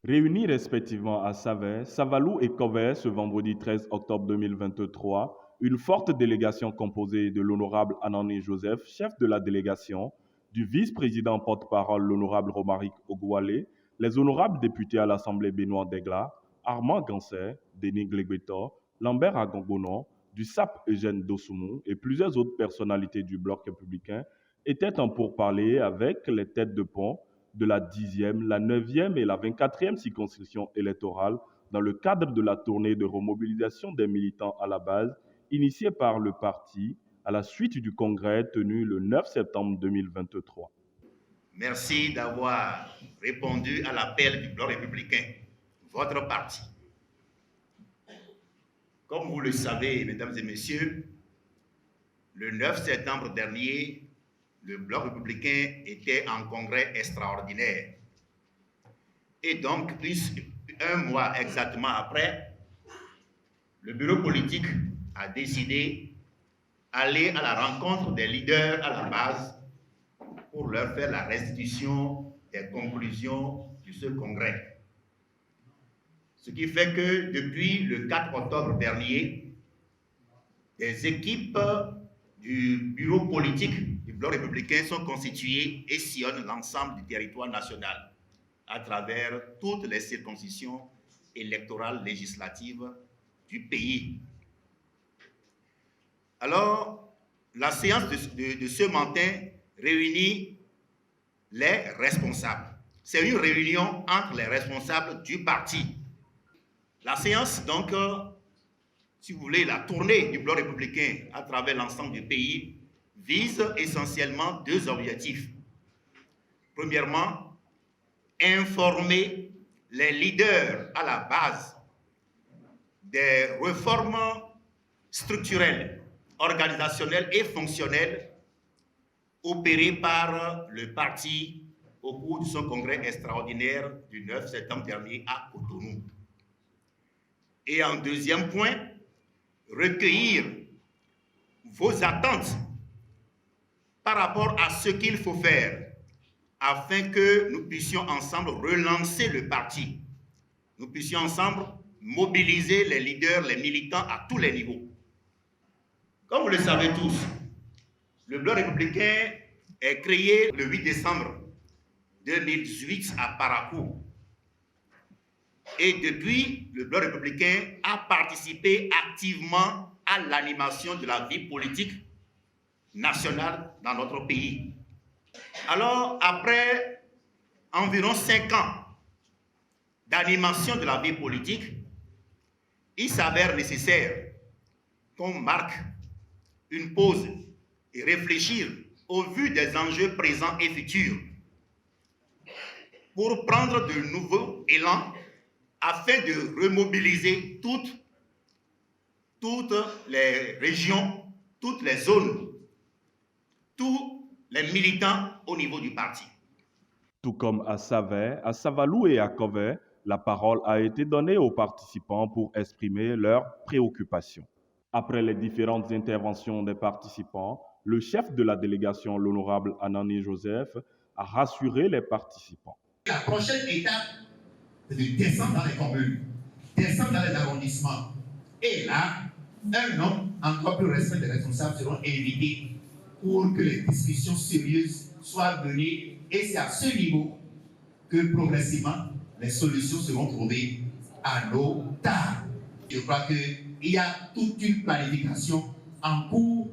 Réunis respectivement à Savès, Savalou et Covey ce vendredi 13 octobre 2023, une forte délégation composée de l'honorable Anani Joseph, chef de la délégation, du vice-président porte-parole l'honorable Romaric Ogoualé, les honorables députés à l'Assemblée Benoît Degla, Armand Gansé, Denis Glebetor, Lambert Agongonon, du SAP Eugène Dossoumu et plusieurs autres personnalités du bloc républicain étaient en pourparlers avec les têtes de pont de la 10e, la 9e et la 24e circonscription électorale dans le cadre de la tournée de remobilisation des militants à la base initiée par le parti à la suite du congrès tenu le 9 septembre 2023. Merci d'avoir répondu à l'appel du Bloc républicain, votre parti. Comme vous le savez, mesdames et messieurs, le 9 septembre dernier, le Bloc républicain était en congrès extraordinaire. Et donc, un mois exactement après, le bureau politique a décidé d'aller à la rencontre des leaders à la base pour leur faire la restitution des conclusions de ce congrès. Ce qui fait que depuis le 4 octobre dernier, des équipes du bureau politique du Bloc républicain sont constituées et sillonnent l'ensemble du territoire national à travers toutes les circonscriptions électorales législatives du pays. Alors, la séance de ce matin réunit les responsables. C'est une réunion entre les responsables du parti. La séance, donc, si vous voulez, la tournée du Bloc républicain à travers l'ensemble du pays vise essentiellement deux objectifs. Premièrement, informer les leaders à la base des réformes structurelles, organisationnelles et fonctionnelles opérées par le parti au cours de son congrès extraordinaire du 9 septembre dernier à Cotonou. Et en deuxième point, recueillir vos attentes par rapport à ce qu'il faut faire afin que nous puissions ensemble relancer le parti. Nous puissions ensemble mobiliser les leaders, les militants à tous les niveaux. Comme vous le savez tous, le Bloc républicain est créé le 8 décembre 2018 à Parakou. Et depuis, le Bloc républicain a participé activement à l'animation de la vie politique nationale dans notre pays. Alors, après environ 5 ans d'animation de la vie politique, il s'avère nécessaire qu'on marque une pause et réfléchir au vu des enjeux présents et futurs pour prendre de nouveaux élans afin de remobiliser toutes les régions, toutes les zones, tous les militants au niveau du parti. Tout comme à Savès, à Savalou et à Covey, la parole a été donnée aux participants pour exprimer leurs préoccupations. Après les différentes interventions des participants, le chef de la délégation, l'honorable Anani Joseph, a rassuré les participants. La prochaine étape, c'est de descendre dans les communes, descendre dans les arrondissements. Et là, un homme encore plus respect des responsables seront invités pour que les discussions sérieuses soient menées. Et c'est à ce niveau que progressivement, les solutions seront trouvées à nos tables. Je crois qu'il y a toute une planification en cours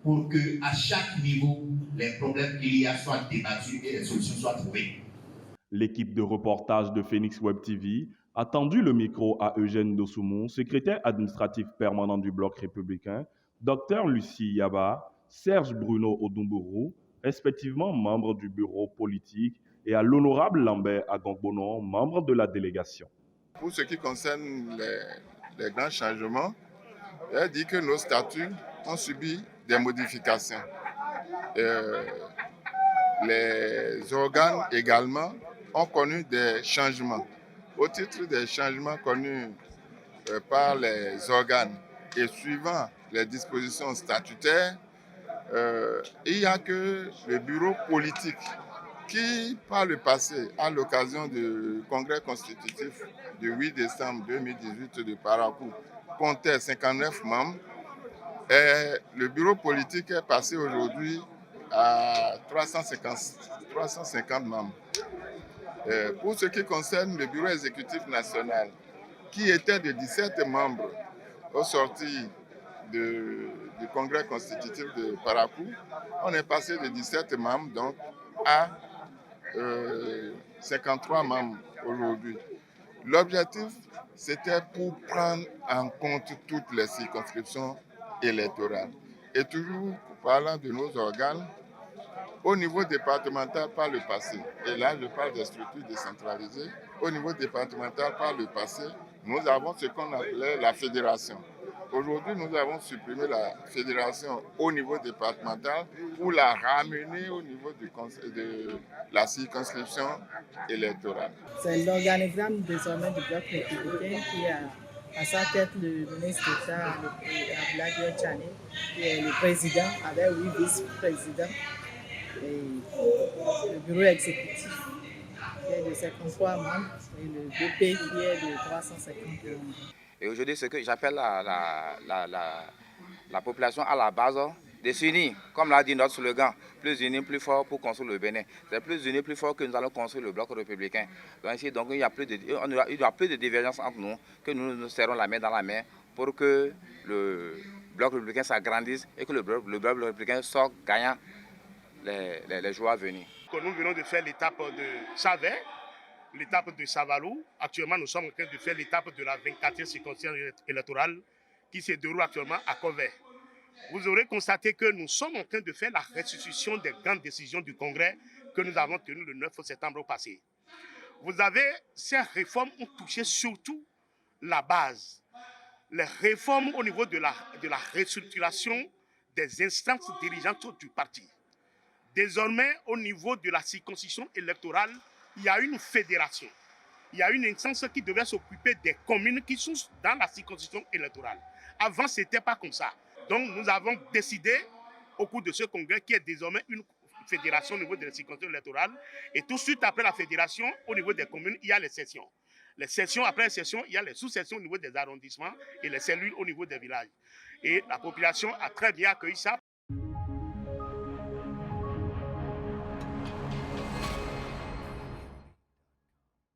pour qu'à chaque niveau, les problèmes qu'il y a soient débattus et les solutions soient trouvées. L'équipe de reportage de Phoenix Web TV a tendu le micro à Eugène Dossoumu, secrétaire administratif permanent du Bloc républicain, Dr Lucie Yaba, Serge Bruno Odumbourou, respectivement membre du bureau politique, et à l'honorable Lambert Agongbonon, membre de la délégation. Pour ce qui concerne les grands changements, elle dit que nos statuts ont subi des modifications. Les organes également ont connu des changements. Au titre des changements connus par les organes et suivant les dispositions statutaires, il n'y a que le bureau politique qui, par le passé, à l'occasion du congrès constitutif du 8 décembre 2018 de Parakou, comptait 59 membres. Et le bureau politique est passé aujourd'hui à 350 membres. Pour ce qui concerne le bureau exécutif national, qui était de 17 membres au sorti du congrès constitutif de Parakou, on est passé de 17 membres donc à 53 membres aujourd'hui. L'objectif, c'était pour prendre en compte toutes les circonscriptions électorales. Et toujours parlant de nos organes, au niveau départemental par le passé, et là je parle des structures décentralisées, au niveau départemental par le passé, nous avons ce qu'on appelait la fédération. Aujourd'hui, nous avons supprimé la fédération au niveau départemental pour la ramener au niveau de la circonscription électorale. C'est l'organigramme désormais du Bloc républicain qui a à sa tête le ministre d'État Abdoulaye Tchani, qui est le président avec 8 vice-présidents, et le bureau exécutif qui est de 53 membres et le BP qui est de 350 membres. Et aujourd'hui, ce que j'appelle la population à la base de s'unir, comme l'a dit notre slogan, plus unis, plus fort pour construire le Bénin. C'est plus unis, plus fort que nous allons construire le bloc républicain. Donc ici, il n'y a plus de divergence entre nous, que nous serrons la main dans la main pour que le bloc républicain s'agrandisse et que le bloc républicain sorte gagnant les jours à venir. Nous venons de faire l'étape de Savet, l'étape de Savalou. Actuellement, nous sommes en train de faire l'étape de la 24e circonscription électorale qui se déroule actuellement à Covert. Vous aurez constaté que nous sommes en train de faire la restitution des grandes décisions du Congrès que nous avons tenues le 9 septembre passé. Vous avez, ces réformes ont touché surtout la base. Les réformes au niveau de la restructuration des instances dirigeantes du parti. Désormais, au niveau de la circonscription électorale, il y a une fédération. Il y a une instance qui devait s'occuper des communes qui sont dans la circonscription électorale. Avant, ce n'était pas comme ça. Donc, nous avons décidé, au cours de ce congrès, qu'il y ait désormais une fédération au niveau de la circonscription électorale. Et tout de suite après la fédération, au niveau des communes, il y a les sections. Les sections, après les sections, il y a les sous-sections au niveau des arrondissements et les cellules au niveau des villages. Et la population a très bien accueilli ça.